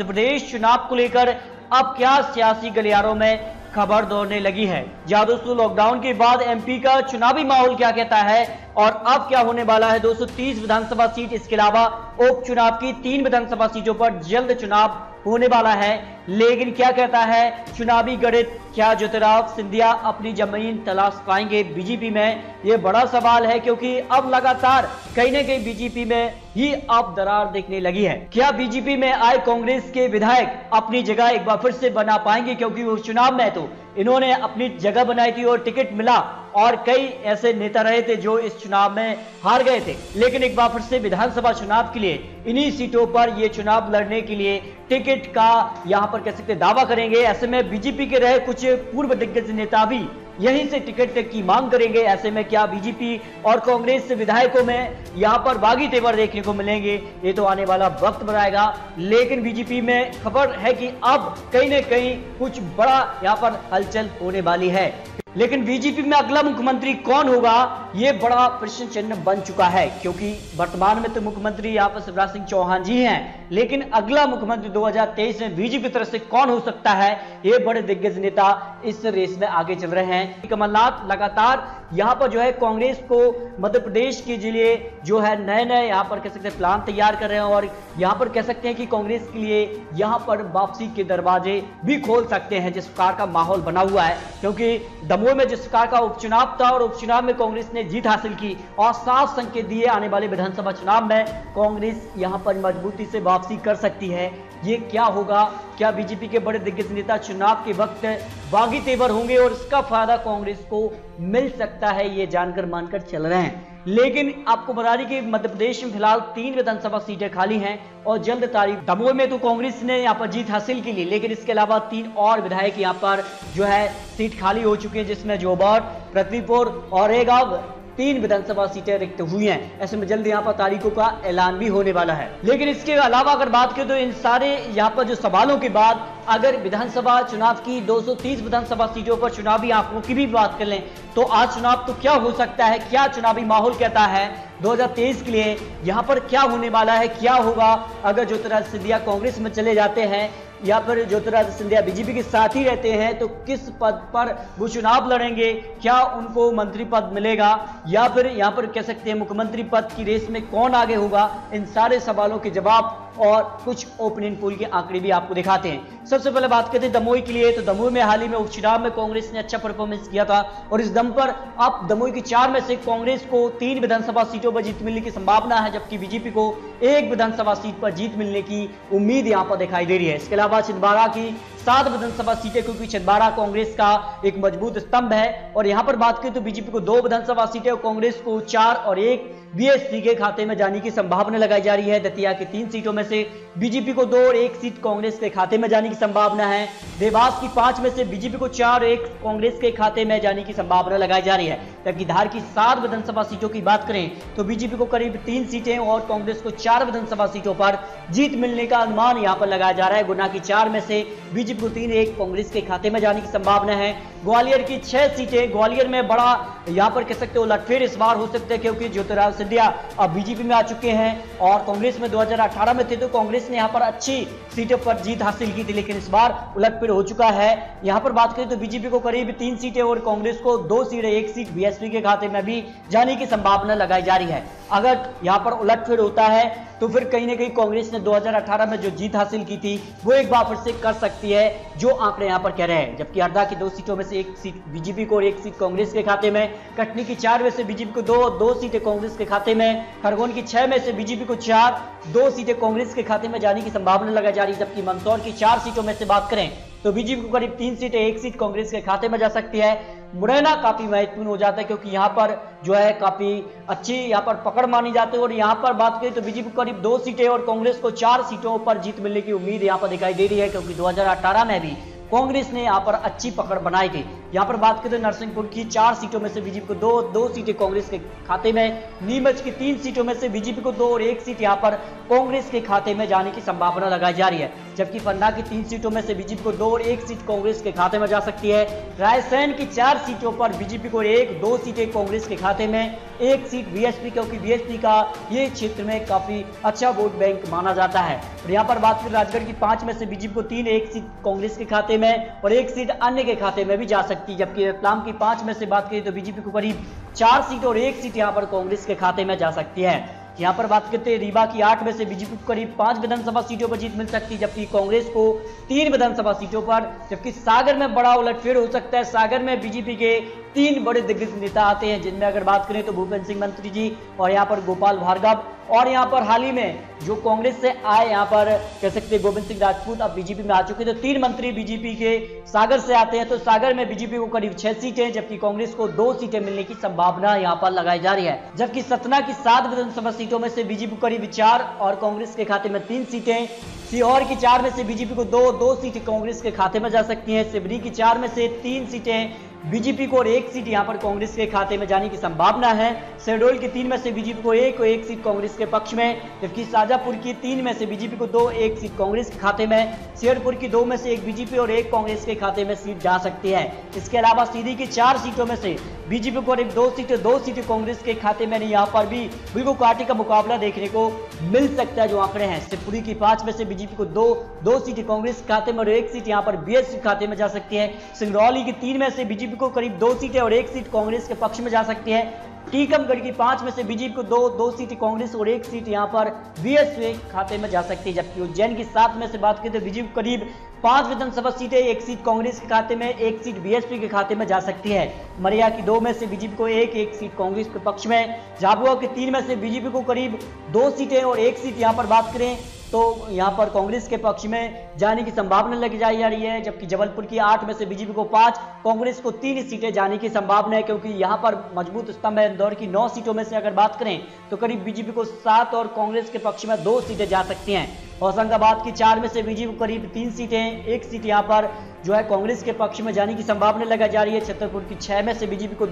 मध्य प्रदेश चुनाव को लेकर अब क्या सियासी गलियारों में खबर दौड़ने लगी है। जहां दोस्तों लॉकडाउन के बाद एमपी का चुनावी माहौल क्या कहता है और अब क्या होने वाला है। 230 विधानसभा सीट, इसके अलावा उपचुनाव की 3 विधानसभा सीटों पर जल्द चुनाव होने वाला है। लेकिन क्या कहता है चुनावी गणित, क्या ज्योतिरादित्य सिंधिया अपनी जमीन तलाश पाएंगे बीजेपी में, यह बड़ा सवाल है, क्योंकि अब लगातार कहीं ना कहीं बीजेपी में ही अब दरार देखने लगी है। क्या बीजेपी में आए कांग्रेस के विधायक अपनी जगह एक बार फिर से बना पाएंगे, क्योंकि वो चुनाव में तो इन्होंने अपनी जगह बनाई थी और टिकट मिला और कई ऐसे नेता रहे थे जो इस चुनाव में हार गए थे, लेकिन एक बार फिर से विधानसभा चुनाव के लिए इन्हीं सीटों पर ये चुनाव लड़ने के लिए टिकट का यहां पर कह सकते दावा करेंगे। ऐसे में बीजेपी के रहे कुछ पूर्व दिग्गज नेता भी यहीं से टिकट की मांग करेंगे। ऐसे में क्या बीजेपी और कांग्रेस विधायकों में यहां पर बागी तेवर देखने को मिलेंगे, ये तो आने वाला वक्त बताएगा। लेकिन बीजेपी में खबर है कि अब कहीं ना कहीं कुछ बड़ा यहां पर हलचल होने वाली है। लेकिन बीजेपी में अगला मुख्यमंत्री कौन होगा, यह बड़ा प्रश्न चिन्ह बन चुका है, क्योंकि वर्तमान में तो मुख्यमंत्री यहां पर शिवराज सिंह चौहान जी हैं, लेकिन अगला मुख्यमंत्री 2023 में बीजेपी की तरफ से कौन हो सकता है, ये बड़े दिग्गज नेता इस रेस में आगे चल रहे हैं। कमलनाथ लगातार यहां पर जो है कांग्रेस को मध्य प्रदेश के लिए जो है नए नए यहां पर कह सकते हैं प्लान तैयार कर रहे हैं और यहां पर कह सकते हैं कि कांग्रेस के लिए यहां पर वापसी के दरवाजे भी खोल सकते हैं, जिस प्रकार का माहौल बना हुआ है। क्योंकि दमोह में जिस प्रकार का उपचुनाव था और उपचुनाव में कांग्रेस ने जीत हासिल की और साफ संकेत दिए आने वाले विधानसभा चुनाव में कांग्रेस यहां पर मजबूती से वापसी कर सकती है। ये क्या होगा, क्या बीजेपी के बड़े दिग्गज नेता चुनाव के वक्त बागी तेवर होंगे और इसका फायदा कांग्रेस को मिल सकता है, ये जानकर मानकर चल रहे हैं। लेकिन आपको बता दें कि मध्य प्रदेश में फिलहाल 3 विधानसभा सीटें खाली हैं और जल्द तारीख। दमोह में तो कांग्रेस ने यहां पर जीत हासिल की ली, लेकिन इसके अलावा 3 और विधायक यहां पर जो है सीट खाली हो चुकी है, जिसमें जोबर, पृथ्वीपुर और रेगांव 3 विधानसभा सीटें रिक्त हुई हैं। ऐसे में जल्द यहां पर तारीखों का ऐलान भी होने वाला है। लेकिन इसके अलावा अगर बात करें तो इन सारे यहां पर जो सवालों के बाद अगर विधानसभा चुनाव की 230 विधानसभा सीटों पर चुनावी आंकड़ों की भी बात कर लें तो आज चुनाव तो क्या हो सकता है, क्या चुनावी माहौल कहता है 2023 के लिए, यहां पर क्या होने वाला है, क्या होगा अगर ज्योतिरादित्य सिंधिया कांग्रेस में चले जाते हैं या फिर ज्योतिरादित्य सिंधिया बीजेपी के साथ ही रहते हैं तो किस पद पर वो चुनाव लड़ेंगे, क्या उनको मंत्री पद मिलेगा या फिर यहां पर कह सकते हैं मुख्यमंत्री पद की रेस में कौन आगे होगा। इन सारे सवालों के जवाब और कुछ ओपिनियन पोल के आंकड़े भी आपको दिखाते हैं। सबसे पहले बात करते हैं दमोह के लिए, तो दमोह में हाल ही में उपचुनाव में कांग्रेस ने अच्छा परफॉर्मेंस किया था और इस दम पर अब दमोह की 4 में से कांग्रेस को 3 विधानसभा सीटों पर जीत मिलने की संभावना है, जबकि बीजेपी को 1 विधानसभा सीट पर जीत मिलने की उम्मीद यहां पर दिखाई दे रही है। इसके अलावा छिंदवाड़ा की 7 विधानसभा सीटें, क्योंकि छिंदवाड़ा कांग्रेस का एक मजबूत स्तंभ है और यहां पर बात करें तो बीजेपी को 2 विधानसभा सीटें और कांग्रेस को 4 और 1 बीएसपी के खाते में जाने की संभावना लगाई जा रही है। दतिया की 3 सीटों में से बीजेपी को 2 और 1 सीट कांग्रेस के खाते में जाने की संभावना है। देवास की 5 में से बीजेपी को 4 और 1 कांग्रेस के खाते में जाने की संभावना लगाई जा रही है। जबकि धार की 7 विधानसभा सीटों की बात करें तो बीजेपी को करीब 3 सीटें और कांग्रेस को 4 विधानसभा सीटों पर जीत मिलने का अनुमान यहां पर लगाया जा रहा है। गुना की 4 में से बीजेपी को 3 1 कांग्रेस के खाते में जाने की संभावना है। ग्वालियर की 6 सीटें, ग्वालियर में बड़ा यहां पर कह सकते हो उलटफेर इस बार हो सकते हैं, क्योंकि ज्योतिरादित्य सिंधिया अब बीजेपी में आ चुके हैं और कांग्रेस में 2018 में थे तो कांग्रेस ने यहां पर अच्छी सीटों पर जीत हासिल की थी, लेकिन इस बार उलटफेर हो चुका है। यहां पर बात करें तो बीजेपी को करीब 3 सीटें और कांग्रेस को 2 सीटें, 1 सीट बीएसपी के खाते में भी जाने की संभावना लगाई जा रही है। अगर यहां पर उलटफेर होता है तो फिर कहीं ना कहीं कांग्रेस ने 2018 में जो जीत हासिल की थी वो एक बार फिर से कर सकती है, जो आंकड़े यहां पर कह रहे हैं। जबकि हरदा की 2 सीटों में से 1 सीट बीजेपी को और 1 सीट कांग्रेस के खाते में, कटनी की 4 में से बीजेपी को 2 सीटें कांग्रेस के खाते में, खरगोन की 6 में से बीजेपी को 4, 2 सीटें कांग्रेस के खाते में जाने की संभावना लगाई जा रही है। जबकि मंदसौर की 4 सीटों में से बात करें तो बीजेपी को करीब 3 सीटें, 1 सीट कांग्रेस के खाते में जा सकती है। मुरैना काफी महत्वपूर्ण हो जाता है, क्योंकि यहां पर जो है काफी अच्छी यहां पर पकड़ मानी जाती है और यहां पर बात करें तो बीजेपी को करीब 2 सीटें और कांग्रेस को 4 सीटों पर जीत मिलने की उम्मीद यहां पर दिखाई दे रही है, क्योंकि 2018 में भी कांग्रेस ने यहां पर अच्छी पकड़ बनाई थी। यहां पर बात करें तो नरसिंहपुर की 4 सीटों में से बीजेपी को 2 सीटें कांग्रेस के खाते में, नीमच की 3 सीटों में से बीजेपी को 2 और 1 सीट यहां पर कांग्रेस के खाते में जाने की संभावना लगाई जा रही है। जबकि पन्ना की 3 सीटों में से बीजेपी को 2 और 1 सीट कांग्रेस के खाते में जा सकती है। रायसेन की 4 सीटों पर बीजेपी को 1-2 सीटें कांग्रेस के खाते में, 1 सीट बीएसपी, क्योंकि बीएसपी का ये क्षेत्र में काफी अच्छा वोट बैंक माना जाता है। और यहाँ पर बात करें राजगढ़ की 5 में से बीजेपी को 3, 1 सीट कांग्रेस के खाते में और 1 सीट अन्य के खाते में भी जा सकती है। जबकि रतलाम की 5 में से बात करें तो बीजेपी को करीब 4 सीट और 1 सीट यहाँ पर कांग्रेस के खाते में जा सकती है। यहाँ पर बात करते हैं रीवा की 8 में से बीजेपी को करीब 5 विधानसभा सीटों पर जीत मिल सकती है, जबकि कांग्रेस को 3 विधानसभा सीटों पर। जबकि सागर में बड़ा उलटफेर हो सकता है। सागर में बीजेपी के 3 बड़े दिग्गज नेता आते हैं, जिनमें अगर बात करें तो भूपेंद्र सिंह मंत्री जी और यहाँ पर गोपाल भार्गव, और यहाँ पर हाल ही में जो कांग्रेस से आए यहाँ पर कह सकते हैं गोविंद सिंह राजपूत अब बीजेपी में आ चुके। तो 3 मंत्री बीजेपी के सागर से आते हैं। तो सागर में बीजेपी को करीब 6 सीटें, जबकि कांग्रेस को 2 सीटें मिलने की संभावना यहाँ पर लगाई जा रही है। जबकि सतना की 7 विधानसभा सीटों में से बीजेपी को करीब 4 और कांग्रेस के खाते में 3 सीटें। सीहोर की 4 में से बीजेपी को 2 सीटें कांग्रेस के खाते में जा सकती हैं। सिवनी की 4 में से 3 सीटें बीजेपी को और 1 सीट यहां पर कांग्रेस के खाते में जाने की संभावना है। शहडोल की 3 में से बीजेपी को 1 सीट कांग्रेस के पक्ष में, जबकि शाजापुर की 3 में से बीजेपी को 1 सीट कांग्रेस के खाते में, शेरपुर की 2 में से 1 बीजेपी और 1 कांग्रेस के खाते में सीट जा सकती है। इसके अलावा सीधी की 4 सीटों में से बीजेपी को करीब 2 सीटें कांग्रेस के खाते में, यहाँ पर भी बिल्कुल कांटे का मुकाबला देखने को मिल सकता है जो आंकड़े हैं। शिवपुरी की 5 में से बीजेपी को 2 सीटें कांग्रेस के खाते में और 1 सीट यहाँ पर बीएसपी खाते में जा सकती है। सिंगरौली की 3 में से बीजेपी को करीब 2 सीटें और 1 सीट कांग्रेस के पक्ष में जा सकती है। टीकमगढ़ की 5 में से बीजेपी को 2 सीटें कांग्रेस और 1 सीट यहां पर बीएसपी खाते में जा सकती है। जबकि उज्जैन की 7 में से बात करें तो बीजेपी को करीब 5 विधानसभा सीटें, 1 सीट कांग्रेस के खाते में, 1 सीट बीएसपी के खाते में जा सकती है। मरिया की 2 में से बीजेपी को 1 सीट कांग्रेस के पक्ष में। झाबुआ की 3 में से बीजेपी को करीब 2 सीटें और 1 सीट यहां पर बात करें तो यहां पर कांग्रेस के पक्ष में जाने की संभावना लगी जा रही है। जबकि जबलपुर की 8 में से बीजेपी को 5, कांग्रेस को 3 सीटें जाने की संभावना है, क्योंकि यहां पर मजबूत स्तंभ है। इंदौर की 9 सीटों में से अगर बात करें तो करीब बीजेपी को 7 और कांग्रेस के पक्ष में 2 सीटें जा सकती हैं। होशंगाबाद की 4 में से बीजेपी को करीब 3 सीटें, 1 सीट यहां पर जो है कांग्रेस के पक्ष में जाने की संभावना लगाई जा रही है। छतरपुर की 6 में से बीजेपी को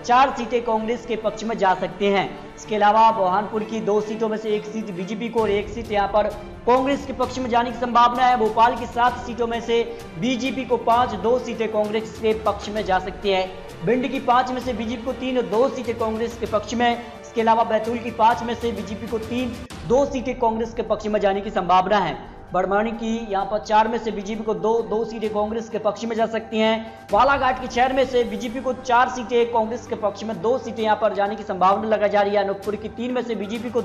4 सीटें कांग्रेस के पक्ष में जा सकते हैं। इसके अलावा बुरहानपुर की 2 सीटों में से 1 सीट बीजेपी को और 1 सीट यहां पर कांग्रेस के पक्ष में जाने की संभावना है। भोपाल की 7 सीटों में से बीजेपी को 5, 2 सीटें कांग्रेस के पक्ष में जा सकती है। भिंड की 5 में से बीजेपी को 3 और 2 सीटें कांग्रेस के पक्ष में। इसके अलावा बैतूल की 5 में से बीजेपी को 3, 2 सीटें कांग्रेस के पक्ष में जाने की संभावना है। बड़वानी की यहाँ पर 4 में से बीजेपी को 2 सीटें कांग्रेस के पक्ष में जा सकती हैं। बालाघाट की 6 में से बीजेपी को 4 सीटें कांग्रेस के पक्ष में, 2 सीटें यहाँ पर जाने की संभावना लगाई जा रही है। अनूपपुर की 3 में से बीजेपी को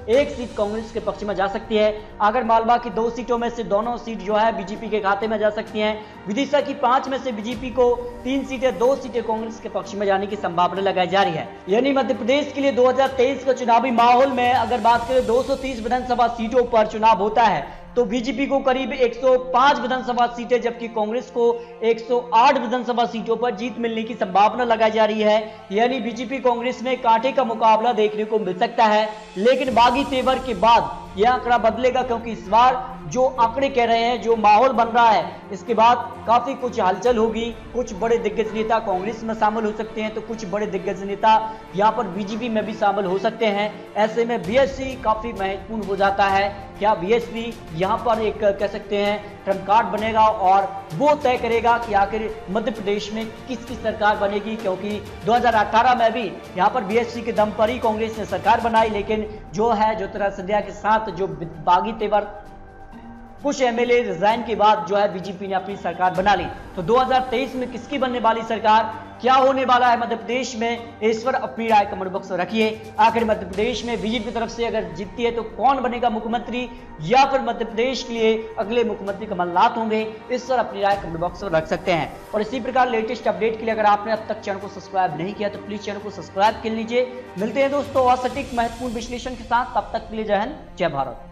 1 सीट कांग्रेस के पक्ष में जा सकती है। आगर मालवा की 2 सीटों में से दोनों सीट जो है बीजेपी के खाते में जा सकती हैं। विदिशा की 5 में से बीजेपी को 3 सीटें, 2 सीटें कांग्रेस के पक्ष में जाने की संभावना लगाई जा रही है। यानी मध्य प्रदेश के लिए 2023 का चुनावी माहौल में अगर बात करें 230 विधानसभा सीटों पर चुनाव होता है तो बीजेपी को करीब 105 विधानसभा सीटें, जबकि कांग्रेस को 108 विधानसभा सीटों पर जीत मिलने की संभावना लगाई जा रही है। यानी बीजेपी कांग्रेस में कांटे का मुकाबला देखने को मिल सकता है। लेकिन बागी तेवर के बाद यह आंकड़ा बदलेगा, क्योंकि इस बार जो आंकड़े कह रहे हैं, जो माहौल बन रहा है, इसके बाद काफी कुछ हलचल होगी। कुछ बड़े दिग्गज नेता कांग्रेस में शामिल हो सकते हैं तो कुछ बड़े दिग्गज नेता यहाँ पर बीजेपी में भी शामिल हो सकते हैं। ऐसे में बीएसपी काफी महत्वपूर्ण हो जाता है। क्या बीएसपी यहाँ पर एक कह सकते हैं ट्रम्प कार्ड बनेगा और वो तय करेगा कि आखिर मध्य प्रदेश में किसकी सरकार बनेगी, क्योंकि 2018 में भी यहाँ पर बीएसपी के दम पर ही कांग्रेस ने सरकार बनाई। लेकिन जो है ज्योतिरादित्य सिंधिया के साथ जो बागी तेवर, कुछ एमएलए रिजाइन के बाद जो है बीजेपी ने अपनी सरकार बना ली। तो 2023 में किसकी बनने वाली सरकार, क्या होने वाला है मध्य प्रदेश में, इस पर अपनी राय कमेंट बॉक्स में रखिए। आखिर मध्य प्रदेश में बीजेपी की तरफ से अगर जीतती है तो कौन बनेगा मुख्यमंत्री, या फिर मध्य प्रदेश के लिए अगले मुख्यमंत्री कमलनाथ होंगे, इस पर अपनी राय कमेंट बॉक्स में रख सकते हैं। और इसी प्रकार लेटेस्ट अपडेट के लिए अगर आपने अब तक चैनल को सब्सक्राइब नहीं किया तो प्लीज चैनल को सब्सक्राइब कर लीजिए। मिलते हैं दोस्तों और सटीक महत्वपूर्ण विश्लेषण के साथ, तब तक के लिए जय हिंद, जय भारत।